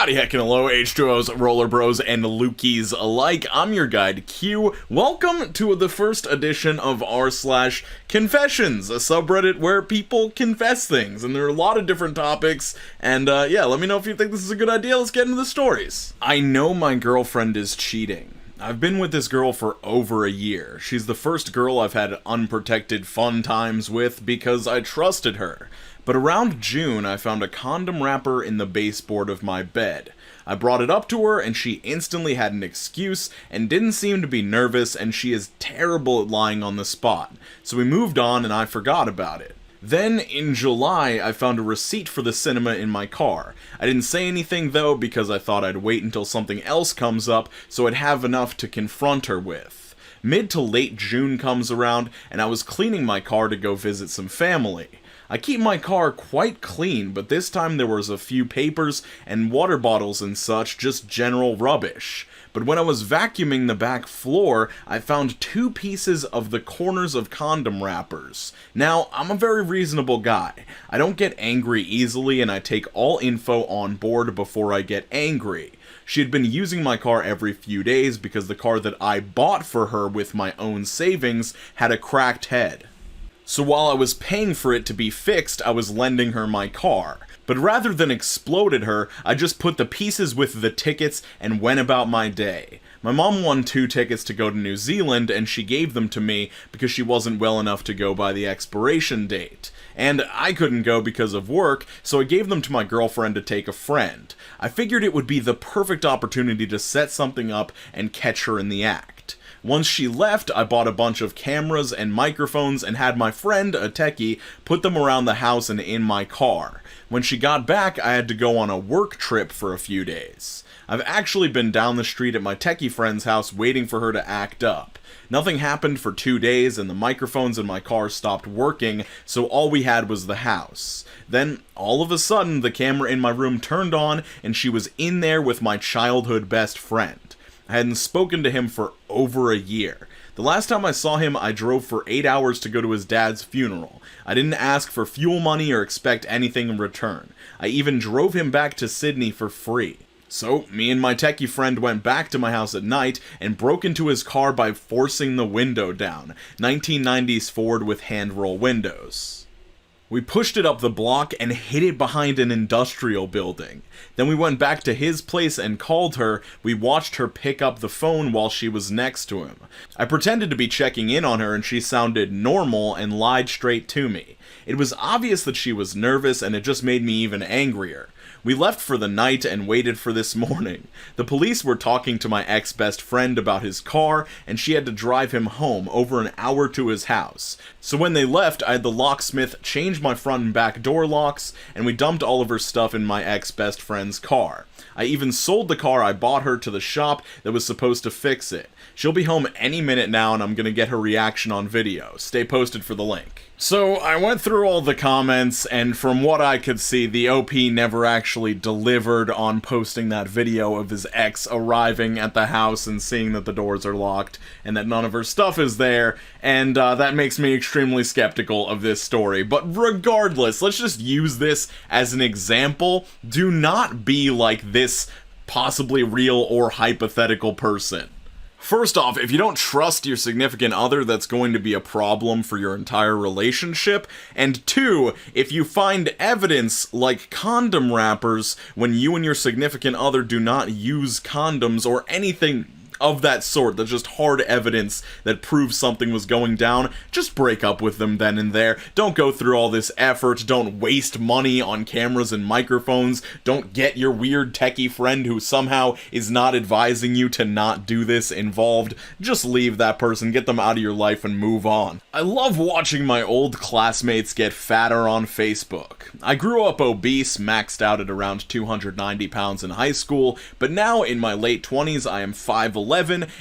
Howdy heckin' hello, H2Os, Roller Bros, and Lukies alike. I'm your guide, Q. Welcome to the first edition of r/Confessions, a subreddit where people confess things, and there are a lot of different topics, and yeah, let me know if you think this is a good idea. Let's get into the stories. I know my girlfriend is cheating. I've been with this girl for over a year. She's the first girl I've had unprotected fun times with because I trusted her. But around June, I found a condom wrapper in the baseboard of my bed. I brought it up to her, and she instantly had an excuse and didn't seem to be nervous, and she is terrible at lying on the spot. So we moved on, and I forgot about it. Then, in July, I found a receipt for the cinema in my car. I didn't say anything, though, because I thought I'd wait until something else comes up, so I'd have enough to confront her with. Mid to late June comes around, and I was cleaning my car to go visit some family. I keep my car quite clean, but this time there was a few papers and water bottles and such, just general rubbish. But when I was vacuuming the back floor, I found 2 pieces of the corners of condom wrappers. Now, I'm a very reasonable guy. I don't get angry easily, and I take all info on board before I get angry. She had been using my car every few days because the car that I bought for her with my own savings had a cracked head. So while I was paying for it to be fixed, I was lending her my car. But rather than exploded her, I just put the pieces with the tickets and went about my day. My mom won 2 tickets to go to New Zealand, and she gave them to me because she wasn't well enough to go by the expiration date. And I couldn't go because of work, so I gave them to my girlfriend to take a friend. I figured it would be the perfect opportunity to set something up and catch her in the act. Once she left, I bought a bunch of cameras and microphones and had my friend, a techie, put them around the house and in my car. When she got back, I had to go on a work trip for a few days. I've actually been down the street at my techie friend's house waiting for her to act up. Nothing happened for 2 days, and the microphones in my car stopped working, so all we had was the house. Then, all of a sudden, the camera in my room turned on, and she was in there with my childhood best friend. I hadn't spoken to him for over a year. The last time I saw him, I drove for 8 hours to go to his dad's funeral. I didn't ask for fuel money or expect anything in return. I even drove him back to Sydney for free. So, me and my techie friend went back to my house at night and broke into his car by forcing the window down. 1990s Ford with hand-roll windows. We pushed it up the block and hid it behind an industrial building. Then we went back to his place and called her. We watched her pick up the phone while she was next to him. I pretended to be checking in on her, and she sounded normal and lied straight to me. It was obvious that she was nervous, and it just made me even angrier. We left for the night and waited for this morning. The police were talking to my ex-best friend about his car, and she had to drive him home over an hour to his house. So when they left, I had the locksmith change my front and back door locks, and we dumped all of her stuff in my ex-best friend's car. I even sold the car I bought her to the shop that was supposed to fix it. She'll be home any minute now, and I'm gonna get her reaction on video. Stay posted for the link. So, I went through all the comments, and from what I could see, the OP never actually delivered on posting that video of his ex arriving at the house and seeing that the doors are locked, and that none of her stuff is there, and that makes me extremely skeptical of this story. But regardless, let's just use this as an example. Do not be like this possibly real or hypothetical person. First off, if you don't trust your significant other, that's going to be a problem for your entire relationship. And 2, if you find evidence like condom wrappers when you and your significant other do not use condoms or anything of that sort, that's just hard evidence that proves something was going down, just break up with them then and there. Don't go through all this effort, don't waste money on cameras and microphones, don't get your weird techie friend who somehow is not advising you to not do this involved. Just leave that person, get them out of your life, and move on. I love watching my old classmates get fatter on Facebook. I grew up obese, maxed out at around 290 pounds in high school, but now in my late 20s I am 5'11"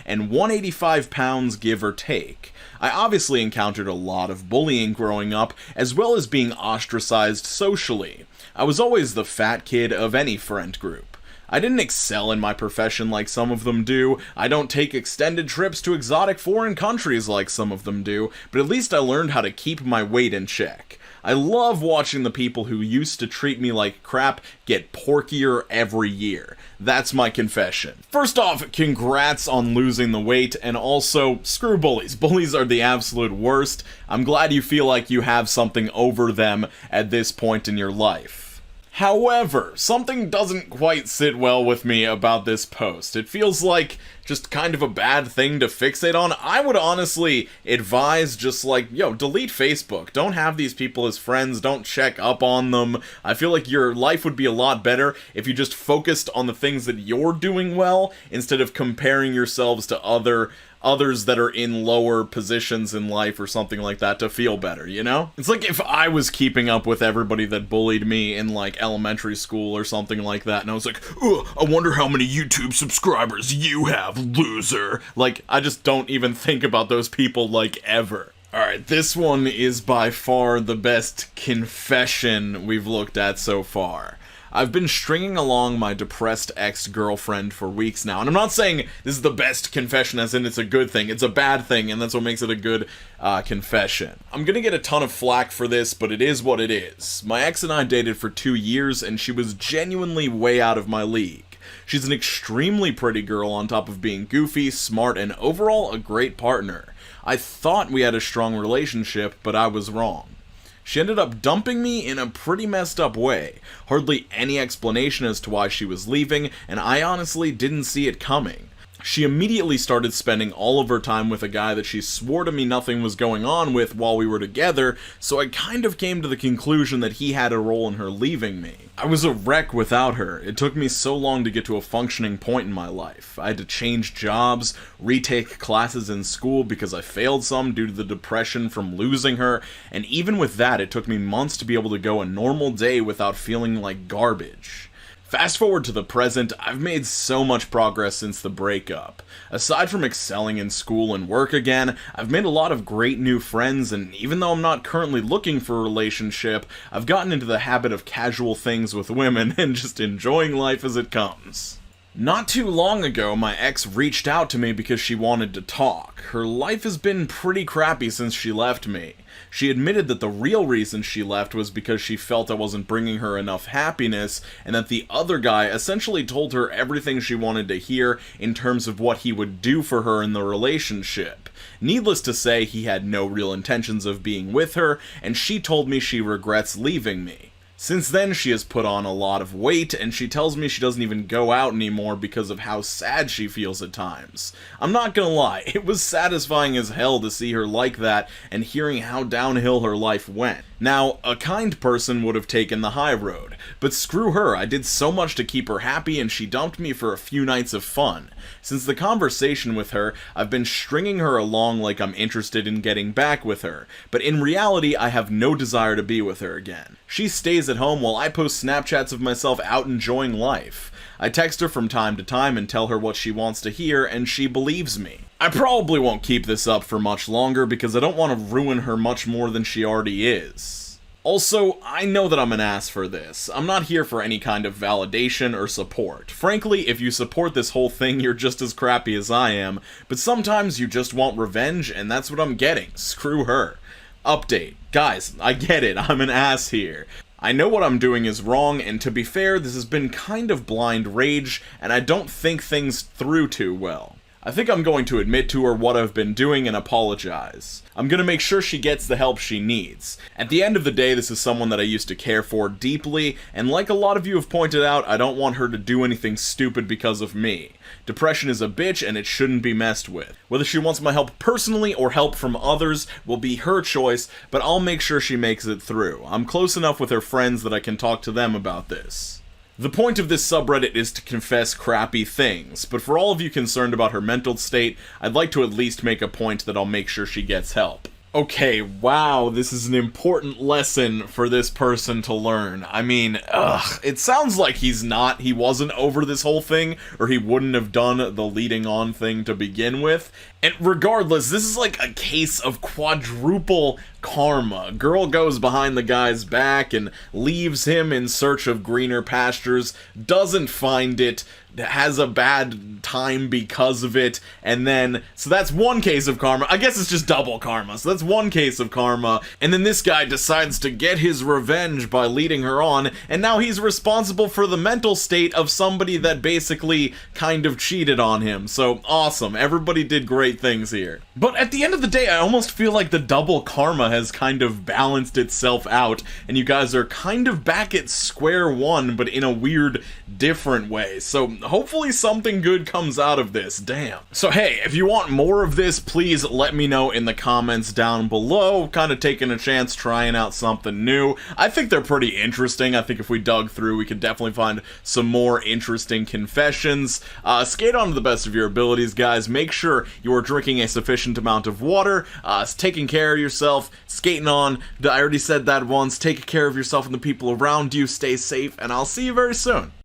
and 185 pounds, give or take. I obviously encountered a lot of bullying growing up, as well as being ostracized socially. I was always the fat kid of any friend group. I didn't excel in my profession like some of them do, I don't take extended trips to exotic foreign countries like some of them do, but at least I learned how to keep my weight in check. I love watching the people who used to treat me like crap get porkier every year. That's my confession. First off, congrats on losing the weight, and also, screw bullies. Bullies are the absolute worst. I'm glad you feel like you have something over them at this point in your life. However, something doesn't quite sit well with me about this post. It feels like just kind of a bad thing to fixate on. I would honestly advise just like, delete Facebook. Don't have these people as friends. Don't check up on them. I feel like your life would be a lot better if you just focused on the things that you're doing well instead of comparing yourselves to others that are in lower positions in life or something like that to feel better, you know? It's like if I was keeping up with everybody that bullied me in like elementary school or something like that, and I was like, "Ugh, I wonder how many YouTube subscribers you have, loser." Like, I just don't even think about those people like ever. Alright, this one is by far the best confession we've looked at so far. I've been stringing along my depressed ex-girlfriend for weeks now, and I'm not saying this is the best confession as in it's a good thing, it's a bad thing, and that's what makes it a good confession. I'm gonna get a ton of flack for this, but it is what it is. My ex and I dated for 2 years, and she was genuinely way out of my league. She's an extremely pretty girl on top of being goofy, smart, and overall a great partner. I thought we had a strong relationship, but I was wrong. She ended up dumping me in a pretty messed up way. Hardly any explanation as to why she was leaving, and I honestly didn't see it coming. She immediately started spending all of her time with a guy that she swore to me nothing was going on with while we were together, so I kind of came to the conclusion that he had a role in her leaving me. I was a wreck without her. It took me so long to get to a functioning point in my life. I had to change jobs, retake classes in school because I failed some due to the depression from losing her, and even with that, it took me months to be able to go a normal day without feeling like garbage. Fast forward to the present, I've made so much progress since the breakup. Aside from excelling in school and work again, I've made a lot of great new friends, and even though I'm not currently looking for a relationship, I've gotten into the habit of casual things with women and just enjoying life as it comes. Not too long ago, my ex reached out to me because she wanted to talk. Her life has been pretty crappy since she left me. She admitted that the real reason she left was because she felt I wasn't bringing her enough happiness, and that the other guy essentially told her everything she wanted to hear in terms of what he would do for her in the relationship. Needless to say, he had no real intentions of being with her, and she told me she regrets leaving me. Since then, she has put on a lot of weight, and she tells me she doesn't even go out anymore because of how sad she feels at times. I'm not gonna lie, it was satisfying as hell to see her like that and hearing how downhill her life went. Now, a kind person would have taken the high road, but screw her, I did so much to keep her happy and she dumped me for a few nights of fun. Since the conversation with her, I've been stringing her along like I'm interested in getting back with her, but in reality, I have no desire to be with her again. She stays at home while I post Snapchats of myself out enjoying life. I text her from time to time and tell her what she wants to hear, and she believes me. I probably won't keep this up for much longer because I don't want to ruin her much more than she already is. Also, I know that I'm an ass for this. I'm not here for any kind of validation or support. Frankly, if you support this whole thing, you're just as crappy as I am, but sometimes you just want revenge, and that's what I'm getting. Screw her. Update. Guys, I get it, I'm an ass here. I know what I'm doing is wrong, and to be fair, this has been kind of blind rage, and I don't think things through too well. I think I'm going to admit to her what I've been doing and apologize. I'm gonna make sure she gets the help she needs. At the end of the day, this is someone that I used to care for deeply, and like a lot of you have pointed out, I don't want her to do anything stupid because of me. Depression is a bitch and it shouldn't be messed with. Whether she wants my help personally or help from others will be her choice, but I'll make sure she makes it through. I'm close enough with her friends that I can talk to them about this. The point of this subreddit is to confess crappy things, but for all of you concerned about her mental state, I'd like to at least make a point that I'll make sure she gets help. Okay, wow, this is an important lesson for this person to learn. I mean, it sounds like he wasn't over this whole thing, or he wouldn't have done the leading on thing to begin with. And regardless, this is like a case of quadruple karma. Girl goes behind the guy's back and leaves him in search of greener pastures, doesn't find it, has a bad time because of it, and then, so that's one case of karma. I guess it's just double karma. So that's one case of karma, and then this guy decides to get his revenge by leading her on, and now he's responsible for the mental state of somebody that basically kind of cheated on him. So awesome. Everybody did great things here. But at the end of the day, I almost feel like the double karma has kind of balanced itself out, and you guys are kind of back at square one, but in a weird, different way. So hopefully something good comes out of this. Damn. So hey, if you want more of this, please let me know in the comments down below. Kind of taking a chance, trying out something new. I think they're pretty interesting. I think if we dug through, we could definitely find some more interesting confessions. Skate on to the best of your abilities, guys. Make sure you are drinking a sufficient amount of water, taking care of yourself, skating on. I already said that once. Take care of yourself and the people around you. Stay safe, and I'll see you very soon.